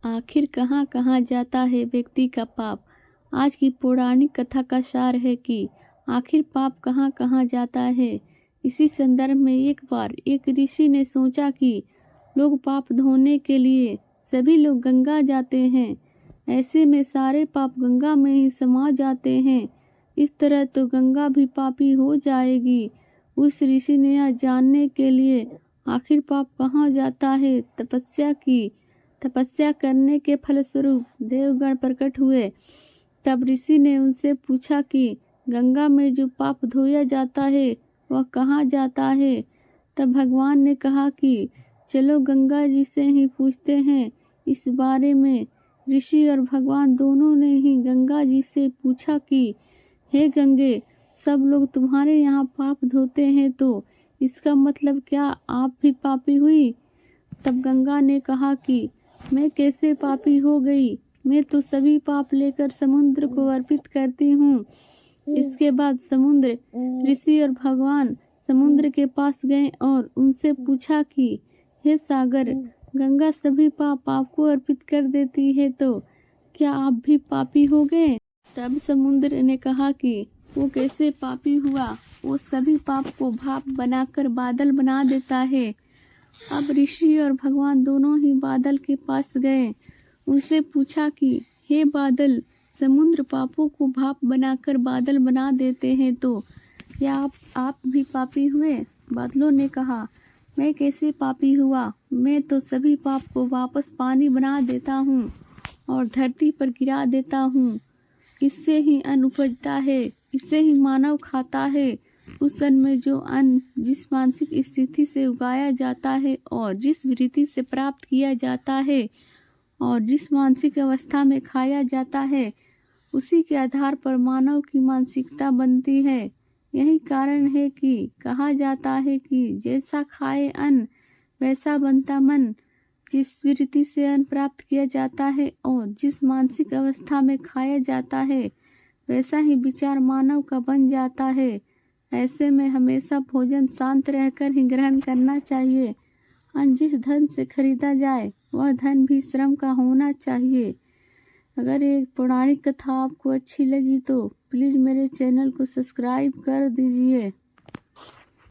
आखिर कहाँ कहाँ जाता है व्यक्ति का पाप। आज की पौराणिक कथा का सार है कि आखिर पाप कहाँ कहाँ जाता है। इसी संदर्भ में एक बार एक ऋषि ने सोचा कि लोग पाप धोने के लिए सभी लोग गंगा जाते हैं, ऐसे में सारे पाप गंगा में ही समा जाते हैं, इस तरह तो गंगा भी पापी हो जाएगी। उस ऋषि ने यह जानने के लिए आखिर पाप कहाँ जाता है तपस्या की। तपस्या करने के फलस्वरूप देवगण प्रकट हुए। तब ऋषि ने उनसे पूछा कि गंगा में जो पाप धोया जाता है वह कहाँ जाता है। तब भगवान ने कहा कि चलो गंगा जी से ही पूछते हैं। इस बारे में ऋषि और भगवान दोनों ने ही गंगा जी से पूछा कि हे गंगे, सब लोग तुम्हारे यहाँ पाप धोते हैं तो इसका मतलब क्या आप भी पापी हुई। तब गंगा ने कहा कि मैं कैसे पापी हो गई, मैं तो सभी पाप लेकर समुद्र को अर्पित करती हूँ। इसके बाद समुद्र ऋषि और भगवान समुद्र के पास गए और उनसे पूछा कि हे सागर, गंगा सभी पाप आपको अर्पित कर देती है तो क्या आप भी पापी हो गए। तब समुद्र ने कहा कि वो कैसे पापी हुआ, वो सभी पाप को भाप बनाकर बादल बना देता है। अब ऋषि और भगवान दोनों ही बादल के पास गए, उनसे पूछा कि हे बादल, समुद्र पापों को भाप बनाकर बादल बना देते हैं तो क्या आप भी पापी हुए। बादलों ने कहा, मैं कैसे पापी हुआ, मैं तो सभी पाप को वापस पानी बना देता हूँ और धरती पर गिरा देता हूँ। इससे ही अन्न उपजता है, इससे ही मानव खाता है। उस अन्न में जो अन्न जिस मानसिक स्थिति से उगाया जाता है और जिस वृत्ति से प्राप्त किया जाता है और जिस मानसिक अवस्था में खाया जाता है, उसी के आधार पर मानव की मानसिकता बनती है। यही कारण है कि कहा जाता है कि जैसा खाए अन्न वैसा बनता मन। जिस वृत्ति से अन्न प्राप्त किया जाता है और जिस मानसिक अवस्था में खाया जाता है, वैसा ही विचार मानव का बन जाता है। ऐसे में हमेशा भोजन शांत रहकर ही ग्रहण करना चाहिए। अन्न जिस धन से खरीदा जाए वह धन भी श्रम का होना चाहिए। अगर ये पौराणिक कथा आपको अच्छी लगी तो प्लीज़ मेरे चैनल को सब्सक्राइब कर दीजिए।